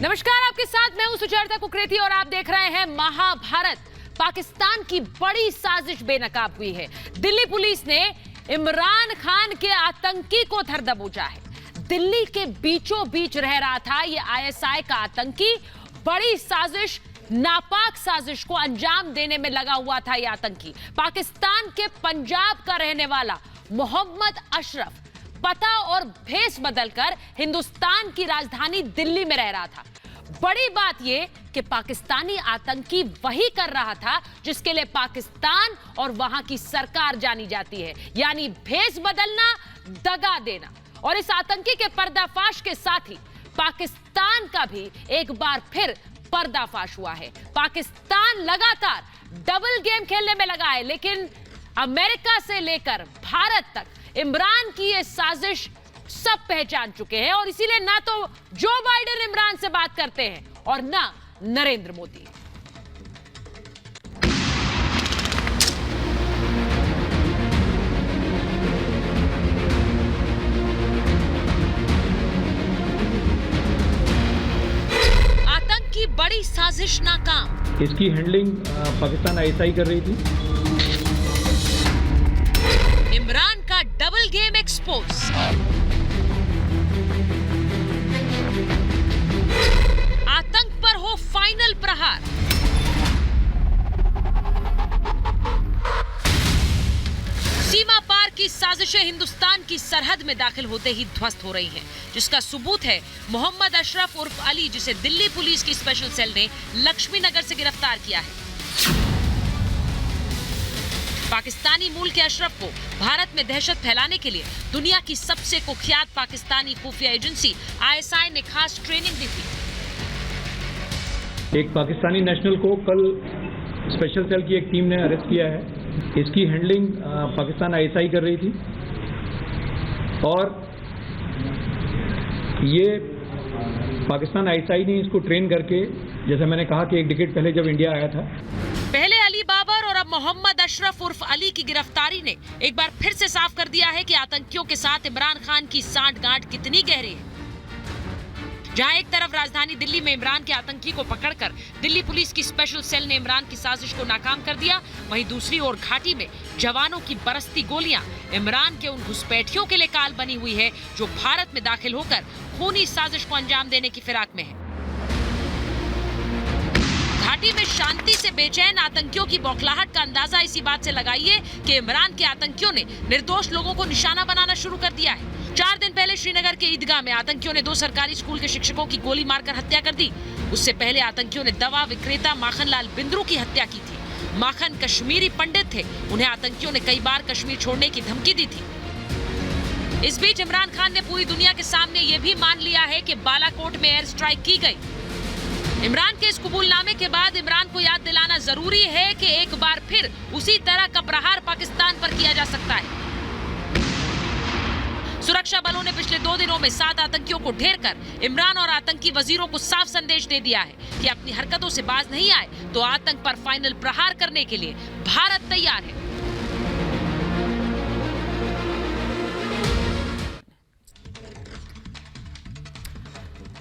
नमस्कार, आपके साथ मैं हूं सुचेता कुकरेती और आप देख रहे हैं महाभारत। पाकिस्तान की बड़ी साजिश बेनकाब हुई है। दिल्ली पुलिस ने इमरान खान के आतंकी को धर दबोचा है। दिल्ली के बीचों बीच रह रहा था ये आईएसआई का आतंकी। बड़ी साजिश, नापाक साजिश को अंजाम देने में लगा हुआ था यह आतंकी। पाकिस्तान के पंजाब का रहने वाला मोहम्मद अशरफ पता और भेष बदलकर हिंदुस्तान की राजधानी दिल्ली में रह रहा था। बड़ी बात यह कि पाकिस्तानी आतंकी वही कर रहा था जिसके लिए पाकिस्तान और वहां की सरकार जानी जाती है, यानी भेष बदलना, दगा देना। और इस आतंकी के पर्दाफाश के साथ ही पाकिस्तान का भी एक बार फिर पर्दाफाश हुआ है। पाकिस्तान लगातार डबल गेम खेलने में लगा है, लेकिन अमेरिका से लेकर भारत तक इमरान की ये साजिश सब पहचान चुके हैं। और इसीलिए ना तो जो बाइडेन इमरान से बात करते हैं और ना नरेंद्र मोदी। आतंक की बड़ी साजिश नाकाम। इसकी हैंडलिंग पाकिस्तान आईएसआई कर रही थी। इमरान का डबल गेम एक्सपोज। आतंक पर हो फाइनल प्रहार। सीमा पार की साजिशें हिंदुस्तान की सरहद में दाखिल होते ही ध्वस्त हो रही हैं, जिसका सबूत है मोहम्मद अशरफ उर्फ अली, जिसे दिल्ली पुलिस की स्पेशल सेल ने लक्ष्मी नगर से गिरफ्तार किया है। पाकिस्तानी मूल के अशरफ को भारत में दहशत फैलाने के लिए दुनिया की सबसे कुख्यात पाकिस्तानी खुफिया एजेंसी आईएसआई ने खास ट्रेनिंग दी थी। एक पाकिस्तानी नेशनल को कल स्पेशल सेल की एक टीम ने अरेस्ट किया है। इसकी हैंडलिंग पाकिस्तान आईएसआई कर रही थी और ये पाकिस्तान आईएसआई ने इसको ट्रेन करके, जैसे मैंने कहा कि एक डिकेड पहले जब इंडिया आया था, पहले अली बाबर और अब मोहम्मद अशरफ उर्फ अली की गिरफ्तारी ने एक बार फिर से साफ कर दिया है कि आतंकियों के साथ इमरान खान की सांठगांठ कितनी गहरी है। जहां एक तरफ राजधानी दिल्ली में इमरान के आतंकी को पकड़कर दिल्ली पुलिस की स्पेशल सेल ने इमरान की साजिश को नाकाम कर दिया, वहीं दूसरी ओर घाटी में जवानों की बरसती गोलियां इमरान के उन घुसपैठियों के लिए काल बनी हुई है जो भारत में दाखिल होकर खूनी साजिश को अंजाम देने की फिराक में है। घाटी में शांति से बेचैन आतंकियों की बौखलाहट का अंदाजा इसी बात से लगाइए कि इमरान के आतंकियों ने निर्दोष लोगों को निशाना बनाना शुरू कर दिया है। 4 दिन पहले श्रीनगर के ईदगाह में आतंकियों ने 2 सरकारी स्कूल के शिक्षकों की गोली मारकर हत्या कर दी। उससे पहले आतंकियों ने दवा विक्रेता माखनलाल बिंद्रू की हत्या की थी। माखन कश्मीरी पंडित थे, उन्हें आतंकियों ने कई बार कश्मीर छोड़ने की धमकी दी थी। इस बीच इमरान खान ने पूरी दुनिया के सामने ये भी मान लिया है कि बालाकोट में एयर स्ट्राइक की गई। इमरान के इस कबूलनामे के बाद इमरान को याद दिलाना जरूरी है कि एक बार फिर उसी तरह का प्रहार पाकिस्तान पर किया जा सकता है। सुरक्षा बलों ने पिछले 2 दिनों में 7 आतंकियों को ढेर कर इमरान और आतंकी वजीरों को साफ संदेश दे दिया है कि अपनी हरकतों से बाज नहीं आए तो आतंक पर फाइनल प्रहार करने के लिए भारत तैयार है।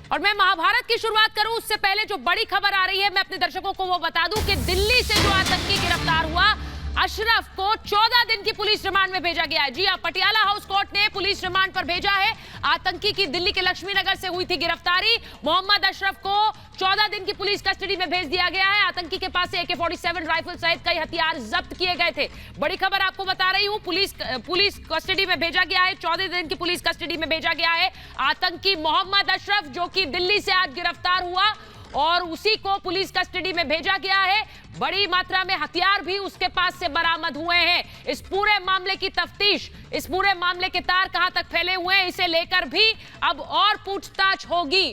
और मैं महाभारत की शुरुआत करूं उससे पहले जो बड़ी खबर आ रही है, मैं अपने दर्शकों को वो बता दूं कि दिल्ली से जो आतंकी गिरफ्तार हुआ, अशरफ को 14 दिन की पुलिस रिमांड में भेजा गया है। जी हां, पटियाला हाउस कोर्ट ने पुलिस रिमांड पर भेजा है। आतंकी की दिल्ली के लक्ष्मी नगर से हुई थी गिरफ्तारी। मोहम्मद अशरफ को 14 दिन की पुलिस कस्टडी में भेज दिया गया है। आतंकी के पास से AK-47 राइफल सहित कई हथियार जब्त किए गए थे। बड़ी खबर आपको बता रही हूं, पुलिस कस्टडी में भेजा गया है। 14 दिन की पुलिस कस्टडी में भेजा गया है आतंकी मोहम्मद अशरफ, जो कि दिल्ली से आज गिरफ्तार हुआ और उसी को पुलिस कस्टडी में भेजा गया है। बड़ी मात्रा में हथियार भी उसके पास से बरामद हुए हैं। इस पूरे मामले की तफ्तीश, इस पूरे मामले के तार कहां तक फैले हुए हैं, इसे लेकर भी अब और पूछताछ होगी।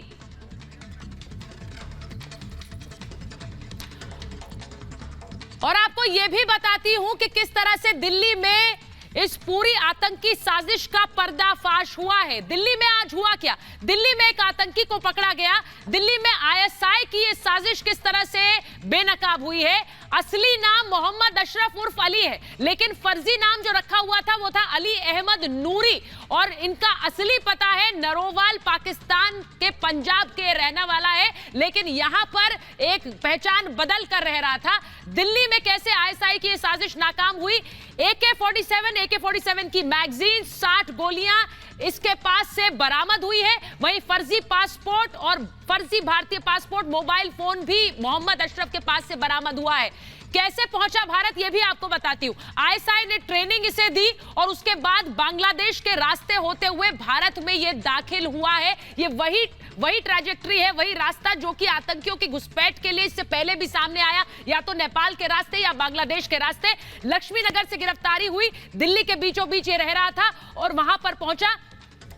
और आपको यह भी बताती हूं कि किस तरह से दिल्ली में इस पूरी आतंकी साजिश का पर्दाफाश हुआ है। दिल्ली में आज हुआ क्या? दिल्ली में एक आतंकी को पकड़ा गया। दिल्ली में आईएसआई की ये साजिश किस तरह से बेनकाब हुई है। असली नाम मोहम्मद अशरफ उर्फ अली है, लेकिन फर्जी नाम जो रखा हुआ था वो था अली अहमद नूरी, और इनका असली पता है नरोवाल, पाकिस्तान के पंजाब के रहने वाला है, लेकिन यहां पर एक पहचान बदल कर रह रहा था। दिल्ली में कैसे आईएसआई की ये साजिश नाकाम हुई? AK-47 की मैगजीन, 60 गोलियां इसके पास से बरामद हुई है। वहीं फर्जी पासपोर्ट और फर्जी भारतीय पासपोर्ट, मोबाइल फोन भी मोहम्मद अशरफ के पास से बरामद हुआ है। कैसे पहुंचा भारत ये भी आपको बताती हूं। आईएसआई ने ट्रेनिंग इसे दी और उसके बाद बांग्लादेश के रास्ते होते हुए भारत में ये दाखिल हुआ है। ये वही ट्रैजेक्टरी है, वही रास्ता जो कि आतंकियों की घुसपैठ के लिए इससे पहले भी सामने आया, या तो नेपाल के रास्ते या बांग्लादेश के रास्ते। लक्ष्मी नगर से गिरफ्तारी हुई, दिल्ली के बीचों बीच ये रह रहा था और वहां पर पहुंचा।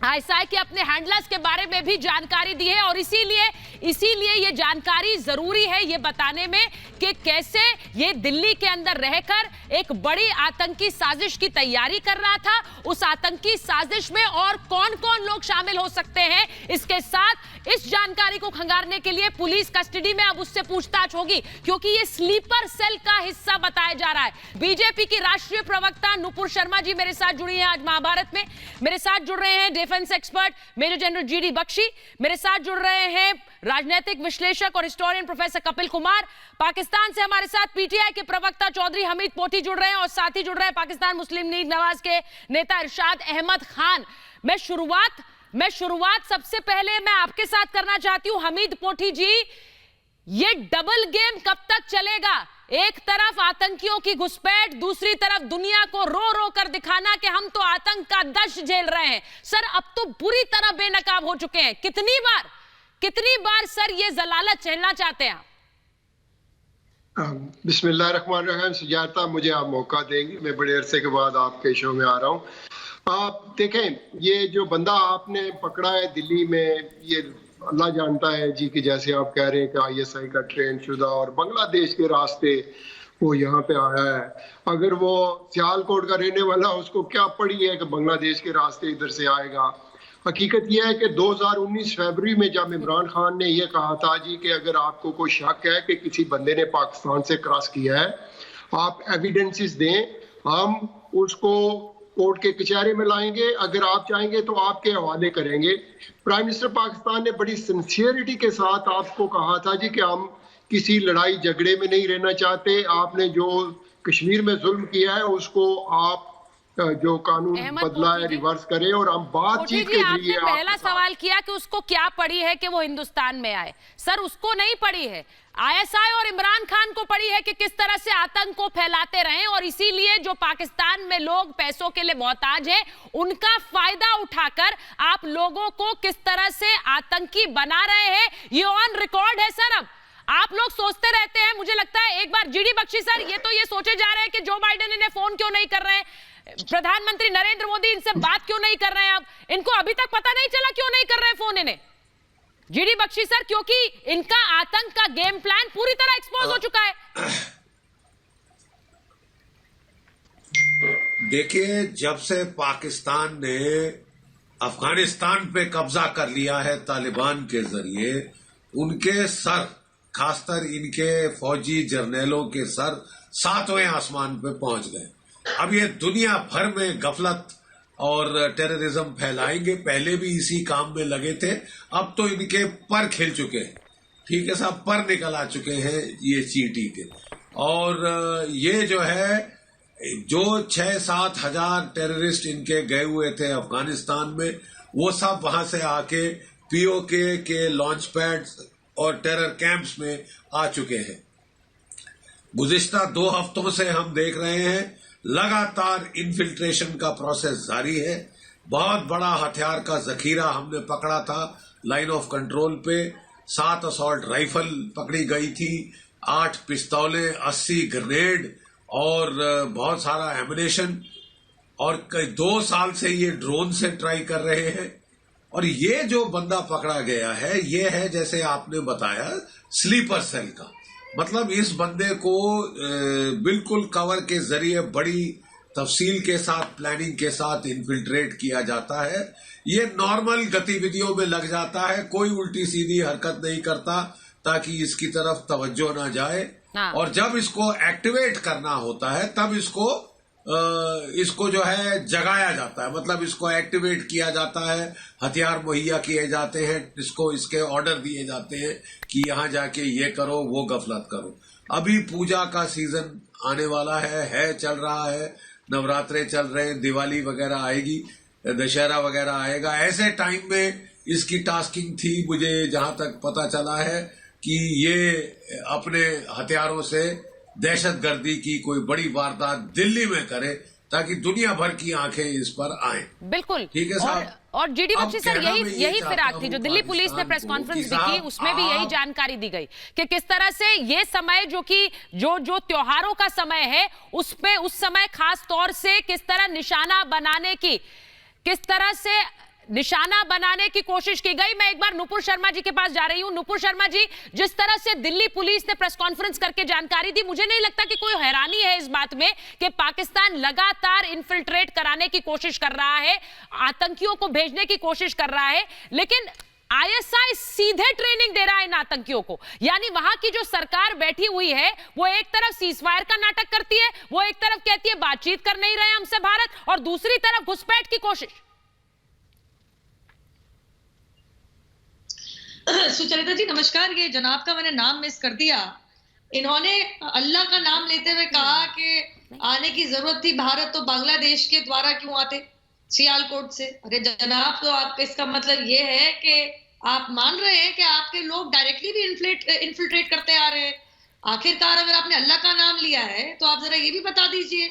आईएसआई के अपने हैंडलर्स के बारे में भी जानकारी दी है, और इसीलिए ये जानकारी जरूरी है ये बताने में कि कैसे ये दिल्ली के अंदर रहकर एक बड़ी आतंकी साजिश की तैयारी कर रहा था। उस आतंकी साजिश में और कौन-कौन लोग शामिल हो सकते हैं, इसके साथ इस जानकारी को खंगालने के लिए पुलिस कस्टडी में अब उससे पूछताछ होगी, क्योंकि ये स्लीपर सेल का हिस्सा बताया जा रहा है। बीजेपी की राष्ट्रीय प्रवक्ता नुपुर शर्मा जी मेरे साथ जुड़ी हैं आज महाभारत में। मेरे साथ जुड़ रहे हैं defence expert major general GD Bakshi, मेरे साथ जुड़ रहे हैं राजनीतिक विश्लेषक और हिस्टोरियन प्रोफेसर कपिल कुमार, पाकिस्तान से हमारे साथ पीटीआई के प्रवक्ता चौधरी हमीद पोटी जुड़ रहे हैं, और साथ ही जुड़ रहे हैं पाकिस्तान मुस्लिम लीग नवाज के नेता इरशाद अहमद खान। मैं शुरुआत सबसे पहले मैं आपके साथ करना चाहती हूं हमीद पोटी जी। ये डबल गेम कब तक चलेगा? एक तरफ आतंकियों की घुसपैठ, दूसरी तरफ दुनिया को रो रो कर दिखाना कि हम तो आतंक का दश्त झेल रहे हैं। सर अब तो बुरी तरह बेनकाब हो चुके हैं। कितनी बार सर ये जलालत झेलना चाहते हैं? बिस्मिल्लाहिर्रहमानिर्रहीम। सुजाता, मुझे आप मौका देंगे, मैं बड़े अरसे के बाद आपके शो में आ रहा हूँ। आप देखें, ये जो बंदा आपने पकड़ा है दिल्ली में, ये अल्लाह जानता है जी, कि जैसे आप कह रहे हैं कि आईएसआई का ट्रेन शुदा और बांग्लादेश के रास्ते वो यहाँ पे आया है। अगर वो सियालकोट का रहने वाला, उसको क्या पड़ी है कि बांग्लादेश के रास्ते इधर से आएगा। हकीकत यह है कि 2019 फरवरी में जब इमरान खान ने यह कहा था जी कि अगर आपको कोई शक है कि किसी बंदे ने पाकिस्तान से क्रॉस किया है, आप एविडेंसेस दें, हम उसको कोर्ट के कचहरे में लाएंगे, अगर आप चाहेंगे तो आपके हवाले करेंगे। प्राइम मिनिस्टर पाकिस्तान ने बड़ी सिंसियरिटी के साथ आपको कहा था जी कि हम किसी लड़ाई झगड़े में नहीं रहना चाहते। आपने जो कश्मीर में जुल्म किया है उसको आप जो कानून बदला है रिवर्स करें, और हम बातचीत के जरिए। पहला सवाल किया कि उसको क्या पड़ी है कि वो हिंदुस्तान में आए। सर उसको नहीं पड़ी है, आईएसआई और इमरान खान को पड़ी है कि किस तरह से आतंक को फैलाते रहें, और इसीलिए जो पाकिस्तान में लोग पैसों के लिए मोहताज हैं उनका फायदा उठाकर आप लोगों को किस तरह से आतंकी बना रहे हैं, ये ऑन रिकॉर्ड है। सर अब आप लोग सोचते रहते हैं, मुझे लगता है एक बार जीडी बख्शी सर ये सोचे जा रहे हैं कि जो बाइडेन इन्हें फोन क्यों नहीं कर रहे हैं, प्रधानमंत्री नरेंद्र मोदी इनसे बात क्यों नहीं कर रहे हैं। अब इनको अभी तक पता नहीं चला क्यों नहीं कर रहे हैं फोन इन्हें, जीडी बख्शी सर, क्योंकि इनका आतंक का गेम प्लान पूरी तरह एक्सपोज हो चुका है। देखिए, जब से पाकिस्तान ने अफगानिस्तान पे कब्जा कर लिया है तालिबान के जरिए, उनके सर, खासकर इनके फौजी जर्नैलों के सर 7वें आसमान पे पहुंच गए। अब ये दुनिया भर में गफलत और टेररिज्म फैलाएंगे। पहले भी इसी काम में लगे थे, अब तो इनके पर खिल चुके हैं। ठीक है साहब, पर निकल आ चुके हैं ये चींटी के। और ये जो है, जो 6-7 हजार टेररिस्ट इनके गए हुए थे अफगानिस्तान में, वो सब वहां से आके पीओके के लॉन्च पैड्स और टेरर कैंप्स में आ चुके हैं। गुज़िश्ता 2 हफ्तों से हम देख रहे हैं लगातार इन्फिल्ट्रेशन का प्रोसेस जारी है। बहुत बड़ा हथियार का जखीरा हमने पकड़ा था लाइन ऑफ कंट्रोल पे। 7 असॉल्ट राइफल पकड़ी गई थी, 8 पिस्तौलें, 80 ग्रेनेड और बहुत सारा एमिनेशन। और 2 साल से ये ड्रोन से ट्राई कर रहे हैं। और ये जो बंदा पकड़ा गया है, ये है जैसे आपने बताया स्लीपर सेल का। मतलब इस बंदे को बिल्कुल कवर के जरिए बड़ी तफसील के साथ, प्लानिंग के साथ इन्फिल्ट्रेट किया जाता है। ये नॉर्मल गतिविधियों में लग जाता है, कोई उल्टी सीधी हरकत नहीं करता ताकि इसकी तरफ तवज्जो ना जाए। और जब इसको एक्टिवेट करना होता है तब इसको जो है जगाया जाता है, मतलब इसको एक्टिवेट किया जाता है, हथियार मुहैया किए जाते हैं, इसके ऑर्डर दिए जाते हैं कि यहां जाके ये करो, वो गफलत करो। अभी पूजा का सीजन आने वाला है, चल रहा है, नवरात्रे चल रहे हैं, दिवाली वगैरह आएगी, दशहरा वगैरह आएगा। ऐसे टाइम में इसकी टास्किंग थी, मुझे जहां तक पता चला है कि ये अपने हथियारों से दहशतगर्दी की कोई बड़ी वारदात दिल्ली में करे ताकि दुनिया भर की आंखें इस पर आए। बिल्कुल, ठीक है साहब। और जीडी बख्शी सर, यही फिराक थी जो दिल्ली पुलिस ने प्रेस कॉन्फ्रेंस भी की, उसमें भी यही जानकारी दी गई कि किस तरह से ये समय जो त्योहारों का समय है उस समय खास तौर से किस तरह निशाना बनाने की कोशिश की गई। मैं एक बार नुपुर शर्मा जी के पास जा रही हूं। नुपुर शर्मा जी, जिस तरह से दिल्ली पुलिस ने प्रेस कॉन्फ्रेंस करके जानकारी दी, मुझे नहीं लगता कि कोई हैरानी है इस बात में कि पाकिस्तान लगातार इन्फिल्ट्रेट कराने की कोशिश कर रहा है, आतंकियों को भेजने की कोशिश कर रहा है, लेकिन आईएसआई सीधे ट्रेनिंग दे रहा है इन आतंकियों को। यानी वहां की जो सरकार बैठी हुई है वो एक तरफ सीजफायर का नाटक करती है, वो एक तरफ कहती है बातचीत कर नहीं रहे हमसे भारत, और दूसरी तरफ घुसपैठ की कोशिश। सुचरिता जी नमस्कार, ये जनाब का मैंने नाम मिस कर दिया। इन्होंने अल्लाह का नाम लेते हुए कहा कि आने की जरूरत थी भारत, तो बांग्लादेश के द्वारा क्यों आते, सियालकोट से। अरे जनाब, तो आपका इसका मतलब ये है कि आप मान रहे हैं कि आपके लोग डायरेक्टली भी इन्फिल्ट्रेट करते आ रहे हैं। आखिरकार अगर आपने अल्लाह का नाम लिया है तो आप जरा ये भी बता दीजिए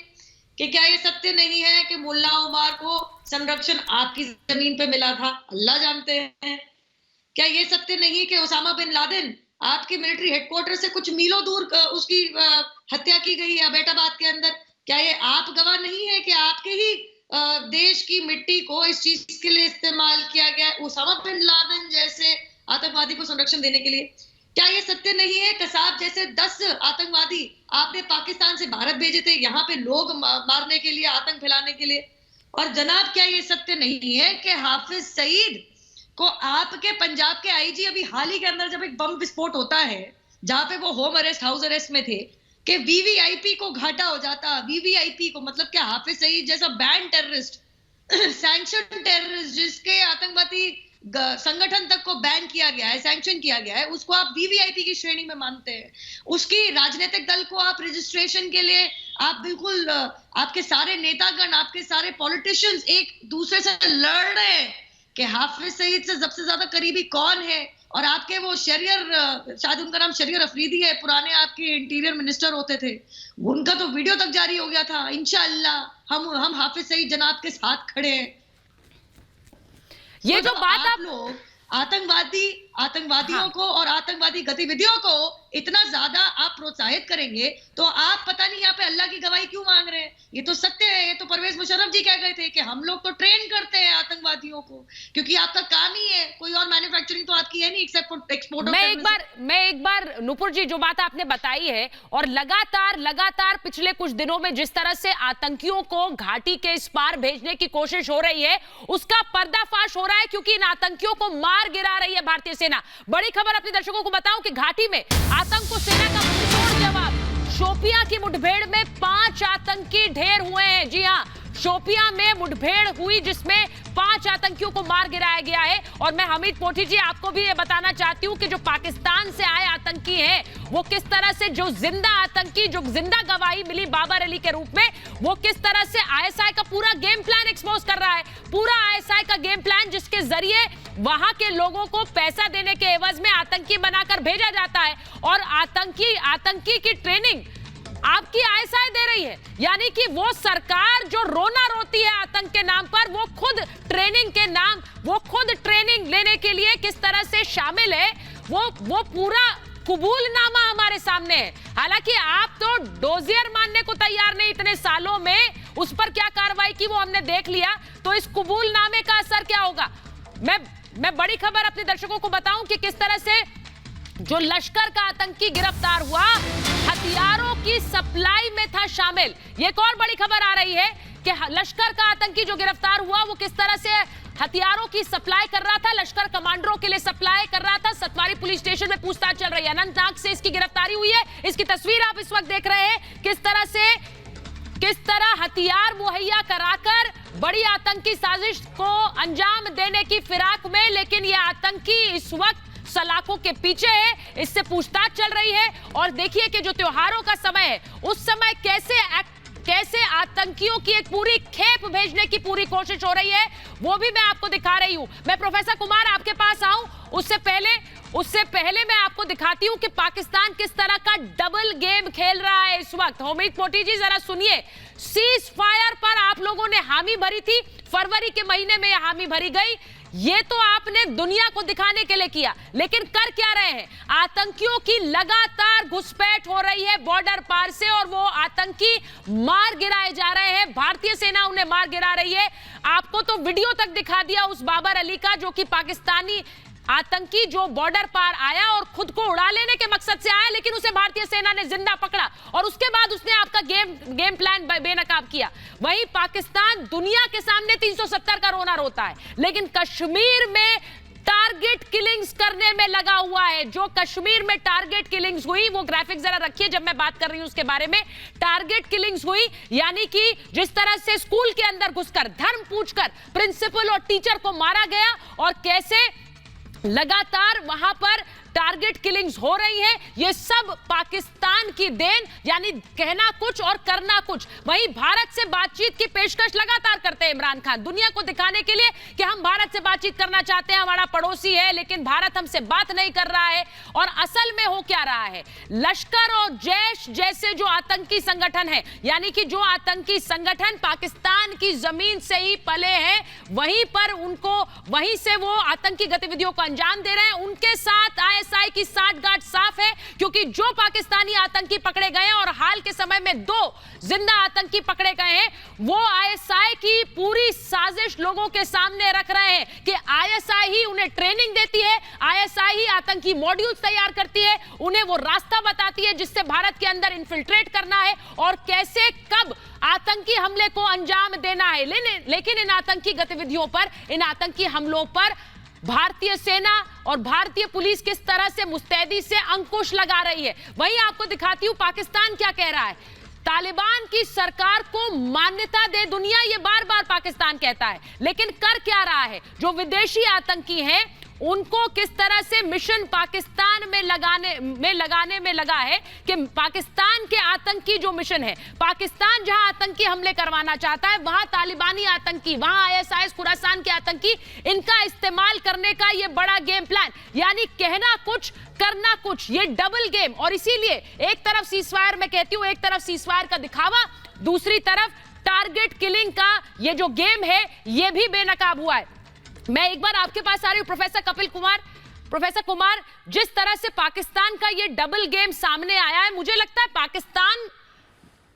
कि क्या ये सत्य नहीं है कि मुल्ला उमर को संरक्षण आपकी जमीन पे मिला था, अल्लाह जानते हैं। क्या ये सत्य नहीं कि उसामा बिन लादेन आपके मिलिट्री हेडक्वार्टर से कुछ मीलों दूर उसकी हत्या की गई है अबेटाबाद के अंदर? क्या ये आप गवाह नहीं है कि आपके ही देश की मिट्टी को इस चीज के लिए इस्तेमाल किया गया, उसामा बिन लादेन जैसे आतंकवादी को संरक्षण देने के लिए? क्या ये सत्य नहीं है कसाब जैसे 10 आतंकवादी आपने पाकिस्तान से भारत भेजे थे यहाँ पे लोग मारने के लिए, आतंक फैलाने के लिए? और जनाब, क्या ये सत्य नहीं है कि हाफिज सईद को आपके पंजाब के आईजी अभी हाल ही के अंदर जब एक बम विस्फोट होता है जहां पे वो होम अरेस्ट, हाउस अरेस्ट में थे, कि वीवीआईपी को घाटा हो जाता। वीवीआईपी को मतलब क्या, हाफिज सईद जैसा बैन टेररिस्ट, सैंक्शन टेररिस्ट, जिसके आतंकवादी संगठन तक को बैन किया गया है, सैंक्शन किया गया है, उसको आप वीवीआईपी की श्रेणी में मानते हैं। उसकी राजनीतिक दल को आप रजिस्ट्रेशन के लिए आप बिल्कुल, आपके सारे नेतागण, आपके सारे पॉलिटिशियंस एक दूसरे से लड़ रहे हैं कि हाफिज सईद से सबसे ज्यादा करीबी कौन है। और आपके वो शरियर, शायद उनका नाम शरियर अफरीदी है, पुराने आपके इंटीरियर मिनिस्टर होते थे, उनका तो वीडियो तक जारी हो गया था, इंशाअल्लाह हम हाफिज सईद जनाब के साथ खड़े हैं। ये जो बात आप लोग आतंकवादियों को और आतंकवादी गतिविधियों को इतना ज्यादा आप प्रोत्साहित करेंगे तो आप पता नहीं यहाँ पे अल्लाह की गवाही क्यों मांग रहे हैं। ये तो सत्य है, ये तो परवेज मुशर्रफ जी कह गए थे कि हम लोग तो ट्रेन करते हैं आतंकवादियों को, क्योंकि आपका काम ही है, कोई और मैन्युफैक्चरिंग तो आपकी है नहीं एक्सेप्ट एक्सपोर्ट। मैं एक बार नुपुर जी, जो बात आपने बताई है, और लगातार पिछले कुछ दिनों में जिस तरह से आतंकियों को घाटी के इस पार भेजने की कोशिश हो रही है उसका पर्दाफाश हो रहा है, क्योंकि इन आतंकियों को मार गिरा रही है भारतीय सेना। बड़ी खबर अपने दर्शकों को बताऊं कि घाटी में आतंक को सेना का मुंहतोड़ जवाब। शोपियां की मुठभेड़ में 5 आतंकी ढेर हुए हैं। जी हां, शोपियां में मुठभेड़ हुई जिसमें 5 आतंकियों को मार गिराया गया है। और मैं हमीद पोठी जी आपको भी ये बताना चाहती हूं कि जो पाकिस्तान से आए आतंकी हैं वो किस तरह से, जो जिंदा आतंकी, जो जिंदा गवाही मिली बाबर अली के रूप में, वो किस तरह से आईएसआई का पूरा गेम प्लान एक्सपोज कर रहा है। पूरा आईएसआई का गेम प्लान जिसके जरिए वहां के लोगों को पैसा देने के एवज में आतंकी बनाकर भेजा जाता है, और आतंकी की ट्रेनिंग आपकी आईएसआई दे रही है। यानी कि वो सरकार जो रोना रोती है आतंक के नाम पर, वो खुद ट्रेनिंग के नाम, वो खुद ट्रेनिंग लेने के लिए किस तरह से शामिल है, वो पूरा कबूलनामा हमारे सामने है। हालांकि आप तो डोजियर मानने को तैयार नहीं, इतने सालों में उस पर क्या कार्रवाई की वो हमने देख लिया, तो इस कबूलनामे का असर क्या होगा। मैं बड़ी खबर अपने दर्शकों को बताऊं कि किस तरह से जो लश्कर का आतंकी गिरफ्तार हुआ, हथियारों की सप्लाई में था शामिल। ये एक और बड़ी खबर आ रही है कि लश्कर का आतंकी जो गिरफ्तार हुआ वो किस तरह से हथियारों की सप्लाई कर रहा था, लश्कर कमांडरों के लिए सप्लाई कर रहा था। सतवारी पुलिस स्टेशन में पूछताछ चल रही है। अनंतनाग से इसकी गिरफ्तारी हुई है। इसकी तस्वीर आप इस वक्त देख रहे हैं किस तरह हथियार मुहैया कराकर बड़ी आतंकी साजिश को अंजाम देने की फिराक में, लेकिन यह आतंकी इस वक्त सलाखों के पीछे है। इससे पूछताछ चल रही है। और देखिए कि जो त्योहारों का समय है उस समय कैसे आतंकियों की एक पूरी खेप भेजने की पूरी कोशिश हो रही है, वो भी मैं आपको दिखा रही हूं। मैं प्रोफेसर कुमार आपके पास आऊं उससे पहले मैं आपको दिखाती हूं कि पाकिस्तान किस तरह का डबल गेम खेल रहा है इस वक्त। होमिद मोटी जी जरा सुनिए, सीज फायर पर आप लोगों ने हामी भरी थी, फरवरी के महीने में यह हामी भरी गई। ये तो आपने दुनिया को दिखाने के लिए किया, लेकिन कर क्या रहे हैं? आतंकियों की लगातार घुसपैठ हो रही है बॉर्डर पार से और वो आतंकी मार गिराए जा रहे हैं। भारतीय सेना उन्हें मार गिरा रही है। आपको तो वीडियो तक दिखा दिया उस बाबर अली का, जो कि पाकिस्तानी आतंकी जो बॉर्डर पार आया और खुद को उड़ा लेने के मकसद से आया, लेकिन उसे भारतीय सेना ने जिंदा पकड़ा और उसके बाद उसने आपका गेम प्लान बेनकाब किया। वहीं पाकिस्तान दुनिया के सामने 370 का रोना रोता है, लेकिन कश्मीर में टारगेट किलिंग्स करने में लगा हुआ है। जो कश्मीर में टारगेट किलिंग्स हुई, वो ग्राफिक जरा रखिए जब मैं बात कर रही हूं उसके बारे में। टारगेट किलिंग्स हुई यानी कि जिस तरह से स्कूल के अंदर घुसकर धर्म पूछकर प्रिंसिपल और टीचर को मारा गया और कैसे लगातार वहां पर टारगेट किलिंग्स हो रही है, ये सब पाकिस्तान की देन, यानी कहना कुछ और करना कुछ। वहीं भारत से बातचीत की पेशकश लगातार करते हैं इमरान खान, दुनिया को दिखाने के लिए कि हम भारत से बातचीत करना चाहते हैं, हमारा पड़ोसी है, लेकिन भारत हमसे बात नहीं कर रहा है। और असल में हो क्या रहा है? लश्कर और जैश जैसे जो आतंकी संगठन है, यानी कि जो आतंकी संगठन पाकिस्तान की जमीन से ही पले हैं, वहीं से वो आतंकी गतिविधियों को अंजाम दे रहे हैं। उनके साथ आईएसआई की साठगांठ साफ है, क्योंकि जो पाकिस्तानी आतंकी पकड़े गए हैं और हाल के समय में 2 जिंदा आतंकी पकड़े गए हैं, वो आईएसआई की पूरी साजिश लोगों के सामने रख रहे हैं कि आईएसआई ही उन्हें ट्रेनिंग देती है, आईएसआई ही आतंकी मॉड्यूल्स तैयार करती है, उन्हें वो रास्ता बताती है जिससे भारत के अंदर इन्फिल्ट्रेट करना है और कैसे कब आतंकी हमले को अंजाम देना है। लेकिन इन आतंकी गतिविधियों पर, इन आतंकी हमलों पर भारतीय सेना और भारतीय पुलिस किस तरह से मुस्तैदी से अंकुश लगा रही है। वहीं आपको दिखाती हूं पाकिस्तान क्या कह रहा है। तालिबान की सरकार को मान्यता दे दुनिया, ये बार बार पाकिस्तान कहता है, लेकिन कर क्या रहा है? जो विदेशी आतंकी हैं उनको किस तरह से मिशन पाकिस्तान में लगाने में लगा है कि पाकिस्तान के आतंकी जो मिशन है, पाकिस्तान जहां आतंकी हमले करवाना चाहता है, वहां तालिबानी आतंकी, वहां आईएसआई खुरासान के आतंकी, इनका इस्तेमाल करने का यह बड़ा गेम प्लान, यानी कहना कुछ करना कुछ, ये डबल गेम। और इसीलिए एक तरफ सीजफायर, मैं कहती हूं एक तरफ सीजफायर का दिखावा, दूसरी तरफ टारगेट किलिंग का ये जो गेम है ये भी बेनकाब हुआ है। मैं एक बार आपके पास आ रही हूं प्रोफेसर कपिल कुमार। प्रोफेसर कुमार, जिस तरह से पाकिस्तान का ये डबल गेम सामने आया है, मुझे लगता है पाकिस्तान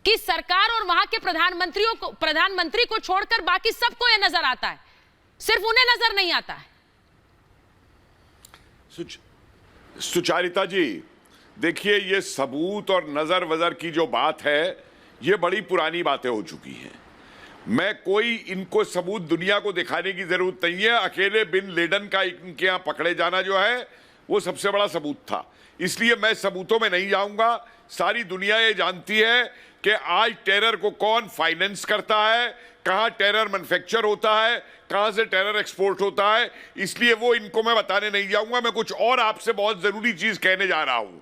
की सरकार और वहां के प्रधानमंत्री को छोड़कर बाकी सबको यह नजर आता है, सिर्फ उन्हें नजर नहीं आता है। सुचारिता जी, देखिए, ये सबूत और नजर वजर की जो बात है, ये बड़ी पुरानी बातें हो चुकी हैं। मैं कोई इनको सबूत दुनिया को दिखाने की जरूरत नहीं है। अकेले बिन लेडन का इनके यहां पकड़े जाना जो है वो सबसे बड़ा सबूत था, इसलिए मैं सबूतों में नहीं जाऊंगा। सारी दुनिया ये जानती है कि आज टेरर को कौन फाइनेंस करता है, कहां टेरर मैन्युफैक्चर होता है, कहां से टेरर एक्सपोर्ट होता है, इसलिए वो इनको मैं बताने नहीं जाऊंगा। मैं कुछ और आपसे बहुत जरूरी चीज कहने जा रहा हूं।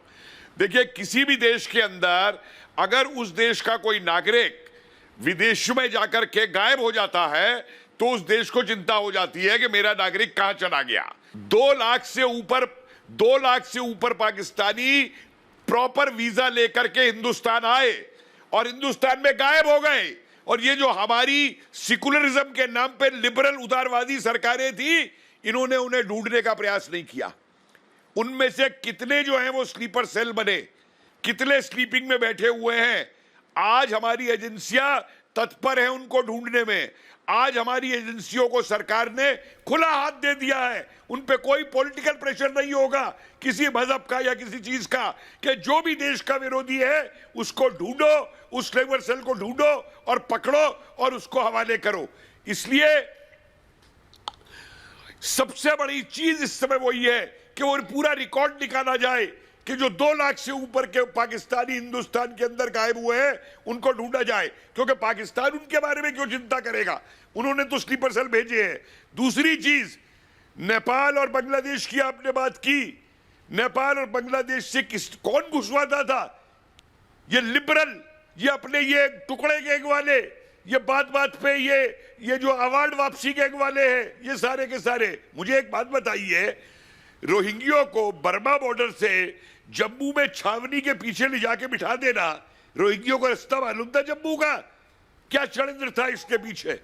देखिए, किसी भी देश के अंदर अगर उस देश का कोई नागरिक विदेश में जाकर के गायब हो जाता है तो उस देश को चिंता हो जाती है कि मेरा नागरिक कहां चला गया। 2 लाख से ऊपर पाकिस्तानी प्रॉपर वीजा लेकर के हिंदुस्तान आए और हिंदुस्तान में गायब हो गए। और ये जो हमारी सेकुलरिज्म के नाम पे लिबरल उदारवादी सरकारें थी, इन्होंने उन्हें ढूंढने का प्रयास नहीं किया। उनमें से कितने जो हैं वो स्लीपर सेल बने, कितने स्लीपिंग में बैठे हुए हैं। आज हमारी एजेंसियां तत्पर है उनको ढूंढने में। आज हमारी एजेंसियों को सरकार ने खुला हाथ दे दिया है, उन पे कोई पॉलिटिकल प्रेशर नहीं होगा किसी मजहब का या किसी चीज का, कि जो भी देश का विरोधी है उसको ढूंढो, उस लेबर सेल को ढूंढो और पकड़ो और उसको हवाले करो। इसलिए सबसे बड़ी चीज इस समय वही है कि वो पूरा रिकॉर्ड निकाला जाए कि जो 2 लाख से ऊपर के पाकिस्तानी हिंदुस्तान के अंदर गायब हुए हैं उनको ढूंढा जाए, क्योंकि पाकिस्तान उनके बारे में क्यों चिंता करेगा, उन्होंने तो स्लीपर सेल भेजे हैं। दूसरी चीज, नेपाल और बांग्लादेश की आपने बात की, नेपाल और बांग्लादेश से कौन घुसवाता था? ये लिबरल, ये अपने ये टुकड़े गैंग वाले, ये बात बात पे ये जो अवार्ड वापसी गैंग वाले हैं, ये सारे के सारे। मुझे एक बात बताइए, रोहिंग्यों को बर्मा बॉर्डर से जम्मू में छावनी के पीछे ले जाके बिठा देना, रोहिंग्यों को रास्ता मालूम था जम्मू का? क्या षड्यंत्र था इसके पीछे?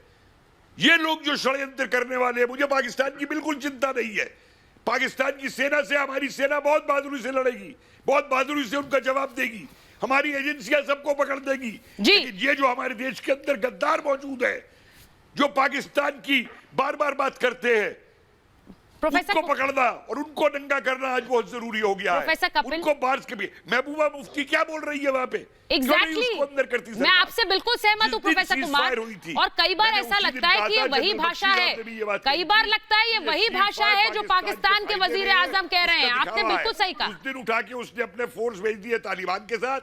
ये लोग जो षड्यंत्र करने वाले हैं, मुझे पाकिस्तान की बिल्कुल चिंता नहीं है। पाकिस्तान की सेना से हमारी सेना बहुत बहादुरी से लड़ेगी, बहुत बहादुरी से उनका जवाब देगी, हमारी एजेंसियां सबको पकड़ देगी। लेकिन ये जो हमारे देश के अंदर गद्दार मौजूद है, जो पाकिस्तान की बार बार बात करते हैं, उनको पकड़ना और उनको नंगा करना आज बहुत जरूरी हो गया है। उनको बार्स के भी महबूबा मुफ्ती क्या बोल रही है वहां पे? एग्जैक्टली, मैं आपसे बिल्कुल सहमत हूं प्रोफेसर कुमार। और कई बार ऐसा लगता है कि ये वही भाषा है, कई बार लगता है ये वही भाषा है जो पाकिस्तान के वजीर आजम कह रहे हैं। आपने बिल्कुल सही कहा। उस दिन उठा के उसने अपने फोर्स भेज दिए तालिबान के साथ,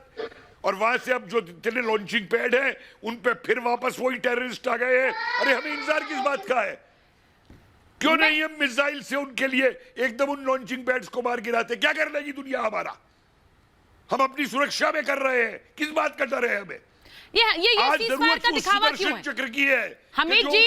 और वहां से अब जो जितने लॉन्चिंग पैड है उन पे फिर वापस वही टेररिस्ट आ गए हैं। अरे हमें इंतजार किस बात का है? क्यों नहीं हम मिसाइल से उनके लिए एकदम उन लॉन्चिंग पैड्स को मार गिराते? क्या कर लेगी दुनिया हमारा? हम अपनी सुरक्षा में कर रहे हैं, किस बात का डर है हमें? ये सीज़फायर का दिखावा क्यों है? चक्र की है हमीद जी,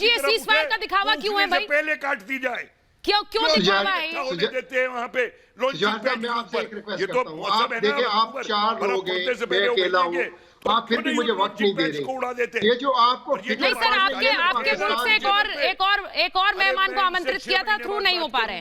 ये सीज़फायर का दिखावा क्यों है भाई? पहले काट दी जाए, क्यों दिखावा है? देते हैं वहां पे लॉन्चिंग पैड। मैं आपसे एक रिक्वेस्ट करता हूं, आप देखिए, आप 4 लोग हैं, मैं अकेला हूं, आप फिर भी मुझे वक्त नहीं दे रहे। ये जो आपको नहीं सर, आपके मुल्क से एक और मेहमान को आमंत्रित किया था, थ्रू नहीं हो पा रहे।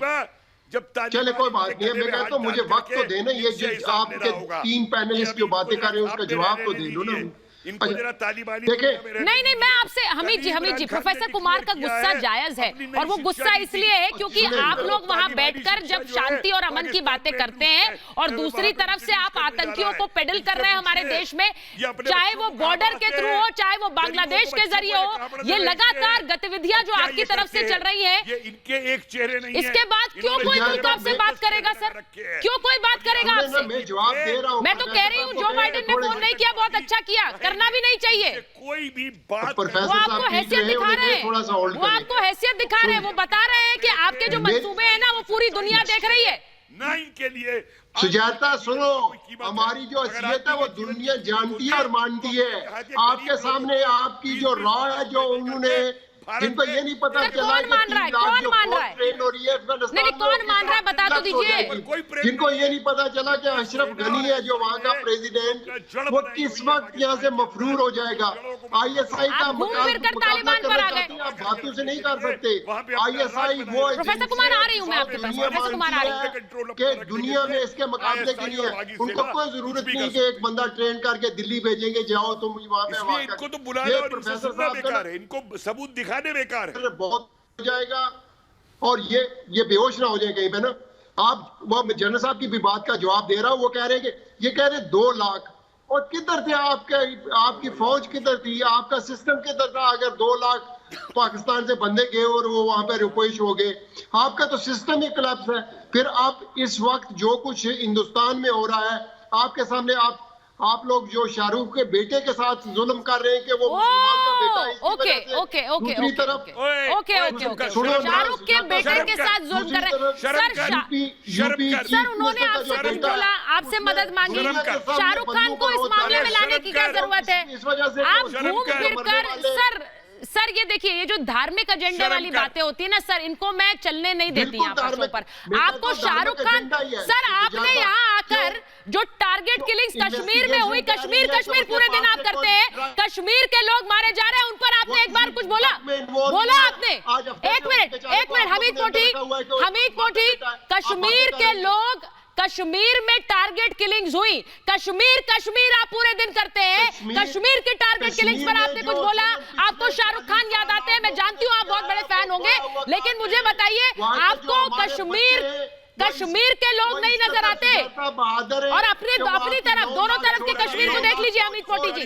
चले कोई बात नहीं है, मैं कहता हूँ मुझे वक्त तो देना। ये जो आपके 3 पैनलिस्ट जो बातें कर रहे हैं उसका जवाब तो दे दो ना। नहीं, मैं आपसे हमीद जी, प्रोफेसर कुमार का गुस्सा जायज है, और वो गुस्सा इसलिए है क्योंकि आप लोग वहां बैठकर जब शांति और अमन की बातें करते हैं और दूसरी तरफ से आप आतंकियों को पेडल कर रहे हैं हमारे देश में, चाहे वो बॉर्डर के थ्रू हो, चाहे वो बांग्लादेश के जरिए हो, ये लगातार गतिविधियां जो आपकी तरफ से चल रही है, इनके एक चेहरे नहीं। इसके बाद क्यों कोई मुल्क आपसे बात करेगा सर? क्यों कोई बात करेगा आपसे? मैं जवाब दे रहा हूं। मैं तो कह रही हूँ जो बाइडेन ने फोन नहीं किया, बहुत अच्छा किया, करना भी नहीं चाहिए। कोई भी बात वो आपको हैसियत दिखा रहे हैं, वो आपको हैसियत दिखा रहे हैं, वो बता रहे हैं कि आपके जो मंसूबे हैं ना वो पूरी दुनिया देख रही है। ना इनके लिए सुजाता सुनो, हमारी जो हैसियत है वो दुनिया जानती है और मानती है। आपके सामने आपकी जो राय है, जो उन्होंने, जिनको ये नहीं पता चला कौन मान रहा है, कौन मान रहा है? नहीं, कौन मान रहा है बता तो दीजिए। जिनको ये नहीं पता चला कि अशरफ गनी है जो वहाँ का प्रेसिडेंट, वो किस वक्त यहाँ से मफरूर हो जाएगा। ISI का तालिबान पर आ गए, आप बातों से नहीं कर सकते। ISI वो प्रोफेसर कुमार आ रही हूँ मैं आपके पास, प्रोफेसर कुमार आ रही हूँ कि दुनिया में इसके मुकाबले के लिए है। उनको कोई जरूरत नहीं कि एक बंदा ट्रेन करके दिल्ली भेजेंगे, जाओ तुम वहाँ पे। इनको तो बुलाना और प्रोफेसर साहब बेकार है, इनको सबूत दिखाने बेकार है। बहुत हो जाएगा और ये बेहोश ना हो जाए कहीं पे ना। आप वो जनरल साहब की भी बात का जवाब दे रहा हूं, वो कह रहे हैं कि ये कह रहे 2 लाख, और किधर थे आपकी फौज किधर थी, आपका सिस्टम किधर था? अगर 2 लाख पाकिस्तान से बंदे गए और वो वहां पे रिपोइश हो गए, आपका तो सिस्टम ही कोलैप्स है। फिर आप इस वक्त जो कुछ हिंदुस्तान में हो रहा है आपके सामने, आप लोग जो शाहरुख के बेटे के साथ जुल्म कर रहे हैं कि वो मुसलमान का बेटा है, दूसरी तरफ शाहरुख के बेटे के साथ जुल्म कर रहे हैं। सर उन्होंने आपसे कुछ बोला, आपसे मदद मांगी, शाहरुख खान को इस मामले में लाने की क्या जरूरत है? आप घूम फिर कर सर ये देखिए, ये जो धार्मिक एजेंडे वाली बातें होती है ना सर, इनको मैं चलने नहीं देती यहाँ पर। आपको शाहरुख खान सर, आपने यहाँ आकर जो टारगेट किलिंग्स कश्मीर में हुई, कश्मीर पूरे दिन आप करते हैं, कश्मीर के लोग मारे जा रहे हैं, उन पर आपने एक बार कुछ बोला आपने? एक मिनट हमीद पोठी, कश्मीर के लोग कश्मीर में टारगेट किलिंग्स हुई। कश्मीर आप पूरे दिन करते हैं, कश्मीर की टारगेट किलिंग्स पर आपने कुछ बोला। आपको शाहरुख खान याद आते हैं, मैं जानती हूं आप बहुत बड़े फैन होंगे, लेकिन मुझे बताइए आपको कश्मीर के लोग नहीं नजर आते? और अपनी तरफ, दोनों तरफ के कश्मीर को देख लीजिए अमित पोटी जी,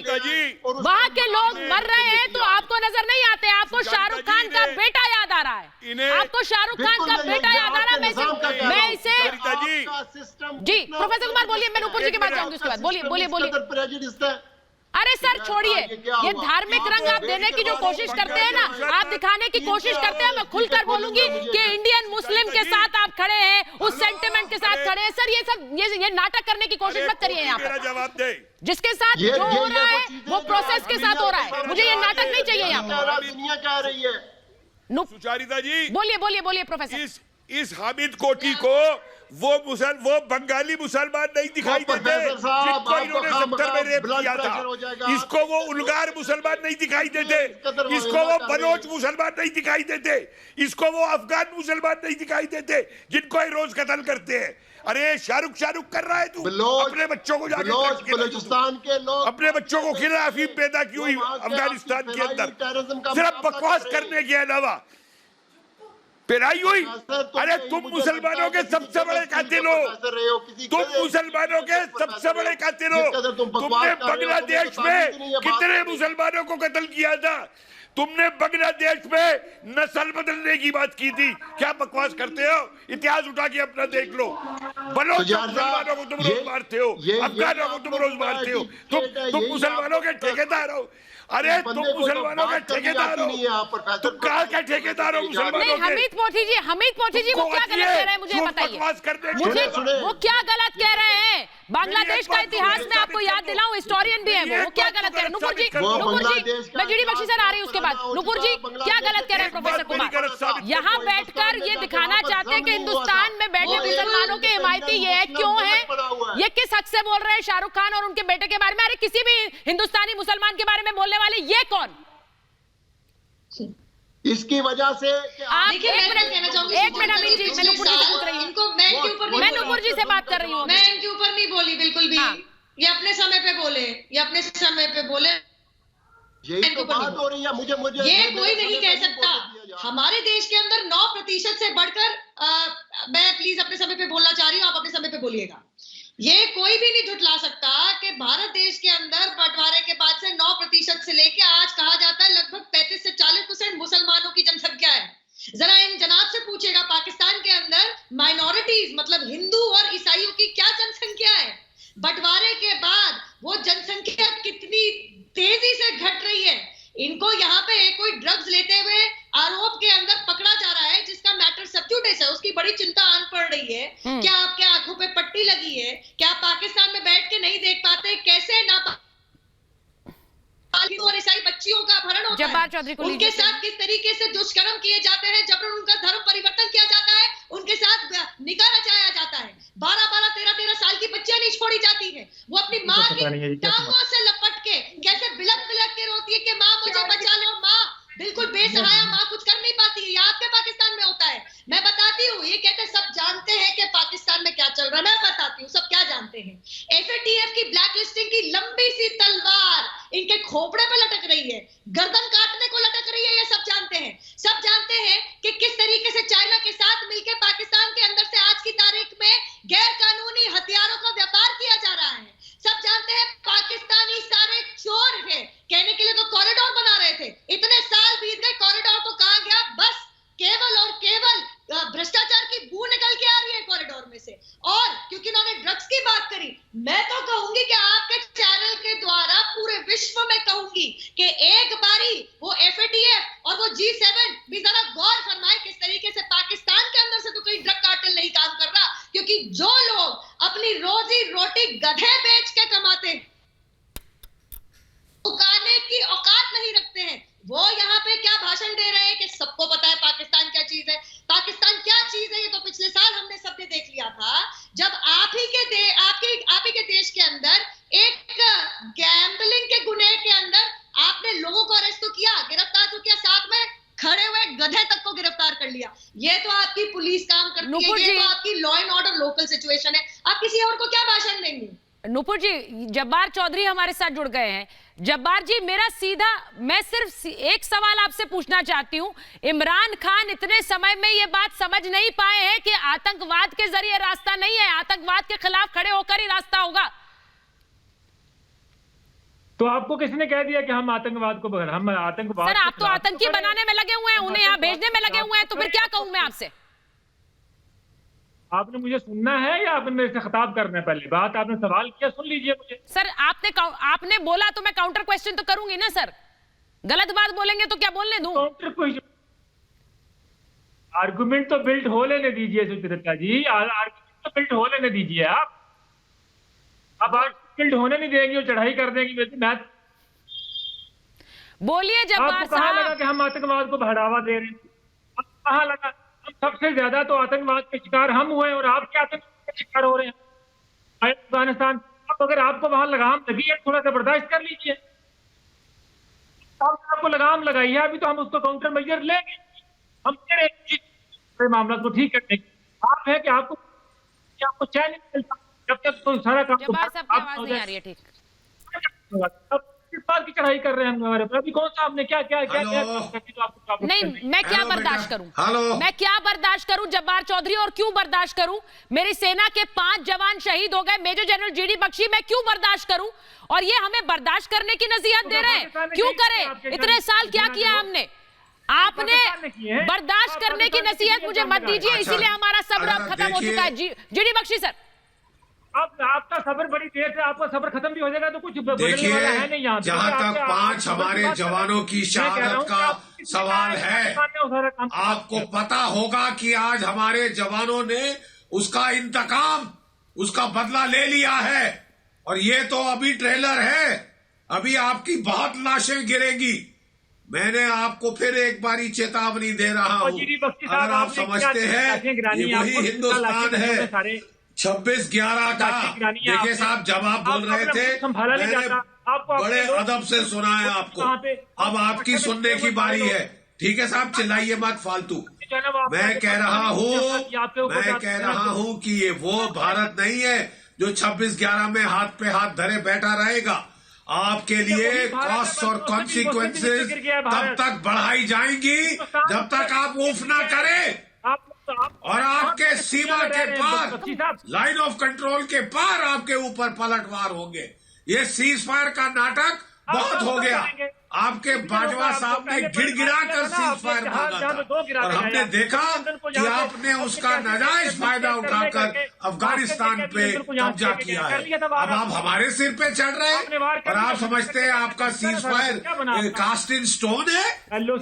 वहां के लोग मर रहे हैं तो आपको नजर नहीं आते। आपको शाहरुख खान का बेटा याद आ रहा है, आपको शाहरुख खान का बेटा याद आ रहा है। मैं इसे जी प्रोफेसर कुमार बोलिए, मैं नुपुर जी की बात चाहूंगी उसके बाद। बोलिए। अरे सर छोड़िए, ये धार्मिक रंग आप देने की जो कोशिश करते हैं ना, आप दिखाने की कोशिश करते हैं, मैं खुलकर बोलूंगी कि इंडियन मुस्लिम के साथ आप खड़े हैं, उस सेंटिमेंट के साथ खड़े हैं। सर ये सब ये नाटक करने की कोशिश मत करिए यहाँ पर। जवाब दे, जिसके साथ जो हो रहा है वो प्रोसेस के साथ हो रहा है, मुझे ये नाटक नहीं चाहिए यहाँ पर। दुनिया कह रही है। सुचारिता जी बोलिए प्रोफेसर। इस हामिद कोटी को वो बंगाली मुसलमान नहीं दिखाई देते जिनको इन्होंने 70 में रेप किया था। इसको वो उलगार मुसलमान नहीं दिखाई देते, इसको वो बलोच मुसलमान नहीं दिखाई देते, इसको वो अफगान मुसलमान नहीं दिखाई देते जिनको ये रोज कत्ल करते हैं। अरे शाहरुख कर रहा है तू, अपने बच्चों को जाके बलूचिस्तान के लोग अपने बच्चों को खिला अफीम पैदा की हुई अफगानिस्तान के अंदर सिर्फ बकवास करने के अलावा पेराई हुई। अरे तुम मुसलमानों के सबसे बड़े कातिल हो, तुम मुसलमानों के सबसे बड़े कातिल हो। तुमने बांग्लादेश में कितने मुसलमानों को कत्ल किया था? तुमने बांग्लादेश में नस्ल बदलने की बात की थी। क्या बकवास करते हो? इतिहास उठा के अपना देख लो। बलोच मुसलमानों को तुम रोज मारते हो, अफगानों को तुम रोज मारते हो। तुम मुसलमानों के ठेकेदार हो। अरे तुम मुसलमानों के ठेकेदार हो, तुम कहाँ के ठेकेदार हो मुसलमानों के? हमीद पोथी जी वो क्या गलत कह रहे हैं मुझे बताइए। मुझे वो क्या गलत कह रहे हैं? बांग्लादेश का इतिहास में आपको याद दिलाऊं, हिस्टोरियन भी है वो क्या गलत कह रहे हैं? नुपुर जी मैं जीडी बख्शी सर आ रही हूँ उसके बाद। नुपुर जी क्या गलत कह रहे हैं प्रोफेसर कुमार? यहाँ बैठकर ये दिखाना चाहते हैं कि हिंदुस्तान में बैठे मुसलमानों के हिमायती ये है, क्यों है? ये किस हक से बोल रहे हैं शाहरुख खान और उनके बेटे के बारे में? अरे किसी भी हिंदुस्तानी मुसलमान के बारे में बोलने वाले ये कौन? इसकी वजह से आप एक मिनट अमित जी, मैं नुपुर जी से पूछ रही हूँ, मैं नुपुर जी से बात कर रही हूँ। मैं इनके ऊपर नहीं बोली बिल्कुल भी। ये अपने समय पे बोले, यही तो बात हो रही है। मुझे ये कोई नहीं कह सकता। हमारे देश के अंदर 9% से बढ़कर मैं प्लीज अपने समय पे बोलना चाह रही हूँ, आप अपने समय पे बोलिएगा। ये कोई भी नहीं झुठला सकता कि भारत देश के अंदर बंटवारे के बाद से 9% से लेके आज कहा जाता है लगभग 35 से 40% मुसलमानों की जनसंख्या है। जरा इन जनाब से पूछेगा पाकिस्तान के अंदर माइनॉरिटीज मतलब हिंदू और ईसाइयों की क्या जनसंख्या है? बंटवारे के बाद वो जनसंख्या कितनी तेजी से घट रही है। इनको यहाँ पे कोई ड्रग्स लेते हुए आरोप के अंदर पकड़ा जा रहा है जिसका मैटर सब्जुडिस है, उसकी बड़ी चिंता आन पड़ रही है। क्या आपके आंखों पे पट्टी लगी है? क्या पाकिस्तान में बैठ के नहीं देख पाते कैसे ना और ईसाई बच्चियों का अपहरण होता है, उनके साथ किस तरीके से दुष्कर्म किए जाते हैं, जबरन उनका धर्म परिवर्तन किया जाता है, उनके साथ निकाह रचाया जाता है, 12-12, 13-13 साल की बच्चियां नहीं छोड़ी जाती है। वो अपनी माँ की टांगों से लपट के कैसे बिलक के रोती है कि माँ मुझे बचा लो, माँ बिल्कुल बेसहाया माँ कुछ कर नहीं पाती है। ये आपके पाकिस्तान में होता है। मैं बताती हूँ, ये कहते सब जानते हैं कि पाकिस्तान में क्या चल रहा है। मैं बताती हूँ सब क्या जानते हैं। FATF की ब्लैक लिस्टिंग की लंबी सी तलवार इनके खोपड़े पे लटक रही है, गर्दन काटने को लटक रही है। ये सब जानते हैं। सब जानते हैं कि किस तरीके से चाइना के साथ मिलकर पाकिस्तान के अंदर से आज की तारीख में गैर कानूनी हथियारों का व्यापार किया जा रहा है। सब जानते हैं पाकिस्तानी सारे चोर हैं। कहने के लिए तो कॉरिडोर बना रहे थे, इतने साल बीत गए, कॉरिडोर तो कहां गया? बस केवल और केवल भ्रष्टाचार की बू निकल के आ रही है कॉरिडोर में से। और क्योंकि उन्होंने ड्रग्स की बात करी, मैं तो कहूंगी कि आपके चैनल के द्वारा पूरे विश्व में कहूंगी कि एक बारी वो FATF और वो G7 भी जरा गौर फरमाए किस तरीके से पाकिस्तान के अंदर से तो कोई ड्रग कार्टेल नहीं काम कर रहा। क्योंकि जो लोग अपनी रोजी रोटी गधे बेच के कमाते हैं, उगाने की औकात नहीं रखते हैं, वो यहाँ पे क्या भाषण दे रहे हैं कि सबको पता है पाकिस्तान क्या चीज है। पाकिस्तान क्या चीज है ये तो पिछले साल हमने सबने देख लिया था, जब आप ही के देश के अंदर एक गैम्बलिंग के गुनाह के अंदर आपने लोगों को अरेस्ट तो किया, गिरफ्तार तो किया, साथ में खड़े हुए गधे तक को गिरफ्तार कर लिया। ये तो आप आपकी पुलिस काम करती नुपुर है, ये जी। तो आपकी law and order local situation है। आप किसी और को क्या भाषण देंगे? नुपुर जी, जब्बार चौधरी हमारे साथ जुड़ गए हैं। जब्बार जी, मेरा सीधा, मैं सिर्फ एक सवाल आपसे पूछना चाहती हूं। इमरान खान इतने समय में ये बात समझ नहीं पाए हैं कि आतंकवाद के जरिए रास्ता नहीं है, आतंकवाद के खिलाफ खड़े होकर ही रास्ता होगा। तो आपको किसने कह दिया कि हम आतंकवाद को हम आतंकवाद? सर, आप तो आतंकी बनाने में लगे हुए हैं, उन्हें यहाँ भेजने में लगे हुए हैं, तो फिर क्या कहूं मैं आपसे? आपने मुझे सुनना है या आपने मेरे से खिताब करना है? पहले बात, आपने सवाल किया, सुन लीजिए मुझे। सर, आपने बोला तो मैं काउंटर क्वेश्चन तो करूंगी ना सर। गलत बात बोलेंगे तो क्या बोलने दूं? काउंटर क्वेश्चन, आर्गुमेंट तो बिल्ड हो लेने दीजिए सुचरिता जी, आर्गुमेंट तो बिल्ड हो लेने दीजिए। आप अब बिल्ड होने नहीं देंगी और चढ़ाई कर देंगी। मैं बोलिए जब्बार आपको कहाँ लगा साहब। कि हम आतंकवाद को बढ़ावा दे रहे हैं? आपको कहाँ लगा? सबसे ज्यादा तो आतंकवाद के शिकार हम हुए और आप क्या आतंकवाद के शिकार हो रहे हैं अफगानिस्तान? अब अगर आपको वहां लगाम लगी है, थोड़ा सा बर्दाश्त कर लीजिए। आपको लगाम लगाई है, अभी तो हम उसको काउंटर मेजर लेंगे। हम तेरे मामला को ठीक करने आप है कि आपको चैन नहीं मिलता जब तक तो सारा काम जब्बार साहब की आवाज नहीं आ रही है ठीक। अब किस बात की चढ़ाई कर रहे हैं हम हमारे पर? अभी कौन सा आपने क्या क्या क्या क्या नहीं, मैं क्या हेलो बर्दाश्त बेटा। करूं? हेलो। मैं क्या बर्दाश्त करूं जब्बार चौधरी, और क्यों बर्दाश्त करूं? मेरी सेना के 5 जवान शहीद हो गए, मेजर जनरल जीडी बख्शी, मैं क्यों बर्दाश्त करूं? और ये हमें बर्दाश्त करने की नसीहत दे रहे हैं, क्यों करें? इतने साल क्या किया हमने? आपने बर्दाश्त करने की नसीहत मुझे मत दीजिए, इसीलिए हमारा सब्र अब खत्म हो चुका है। जीडी बख्शी सर, अब आपका सब्र बड़ी देर से, आपका सब्र खत्म भी हो जाएगा तो कुछ बदलने देखिए, वाला है नहीं। यहाँ जहां तक 5 हमारे जवानों की शहादत का सवाल है, आपको पता होगा कि आज हमारे जवानों ने उसका इंतकाम, उसका बदला ले लिया है। और ये तो अभी ट्रेलर है, अभी आपकी बहुत लाशें गिरेगी। मैंने आपको फिर एक बारी चेतावनी दे रहा हूं, अगर आप समझते हैं ये वही हिंदुस्तान है 26/11 का। देखिए साहब, जब आप बोल रहे थे मैंने बड़े अदब से सुना है आपको, अब आपकी सुनने की बारी है। ठीक है साहब, चिल्लाइए मत फालतू। मैं कह रहा हूं कि ये वो भारत नहीं है जो 26/11 में हाथ पे हाथ धरे बैठा रहेगा। आपके लिए कॉस्ट और कॉन्सिक्वेंसेस तब तक बढ़ाई जाएंगी जब तक आप उफ ना करें, और आपके सीमा के पार, लाइन ऑफ कंट्रोल के पार आपके ऊपर पलटवार होंगे। ये सीज फायर का नाटक बहुत हो गया। आपके बाजवा साहब ने गिड़गिड़ा कर सीज फायर मांगा था और हमने देखा कि आपने उसका नाजायज फायदा उठाकर अफगानिस्तान पे कब्जा किया है। अब आप हमारे सिर पे चढ़ रहे हैं और आप समझते हैं आपका ceasefire cast in stone है,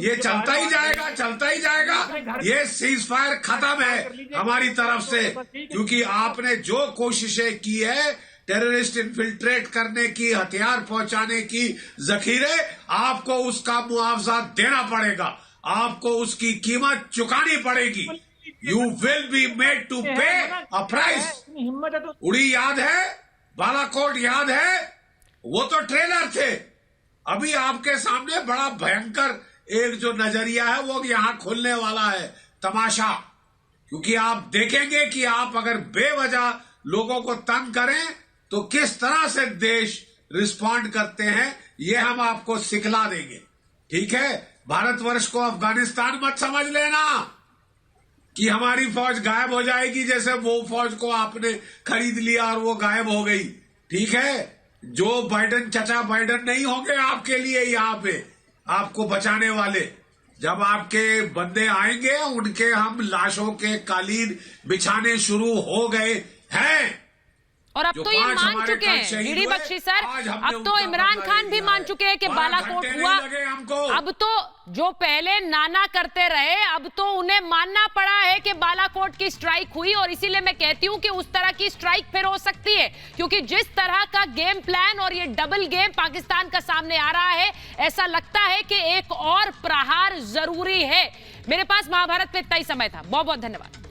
ये चलता ही जाएगा, चलता ही जाएगा। ये सीज फायर खत्म है हमारी तरफ से, क्योंकि आपने जो कोशिशें की है टेररिस्ट इन्फिल्ट्रेट करने की, हथियार पहुंचाने की, जखीरे, आपको उसका मुआवजा देना पड़ेगा, आपको उसकी कीमत चुकानी पड़ेगी। You will be made to pay a price. उड़ी याद है, बालाकोट याद है, वो तो ट्रेलर थे। अभी आपके सामने बड़ा भयंकर एक जो नजरिया है वो यहां खुलने वाला है, तमाशा। क्योंकि आप देखेंगे कि आप अगर बेवजह लोगों को तंग करें तो किस तरह से देश रिस्पॉन्ड करते हैं, ये हम आपको सिखला देंगे। ठीक है, भारतवर्ष को अफगानिस्तान मत समझ लेना कि हमारी फौज गायब हो जाएगी, जैसे वो फौज को आपने खरीद लिया और वो गायब हो गई। ठीक है, जो बाइडन, चचा बाइडन नहीं होंगे आपके लिए यहाँ पे आपको बचाने वाले। जब आपके बंदे आएंगे उनके हम लाशों के कालीन बिछाने शुरू हो गए हैं। और अब तो ये मान चुके हैं जीडी बख्शी सर, अब तो इमरान खान भी मान चुके हैं कि बालाकोट हुआ। अब तो जो पहले नाना करते रहे, अब तो उन्हें मानना पड़ा है कि बालाकोट की स्ट्राइक हुई। और इसीलिए मैं कहती हूं कि उस तरह की स्ट्राइक फिर हो सकती है, क्योंकि जिस तरह का गेम प्लान और ये डबल गेम पाकिस्तान का सामने आ रहा है, ऐसा लगता है कि एक और प्रहार जरूरी है। मेरे पास महाभारत पे इतना ही समय था। बहुत बहुत धन्यवाद।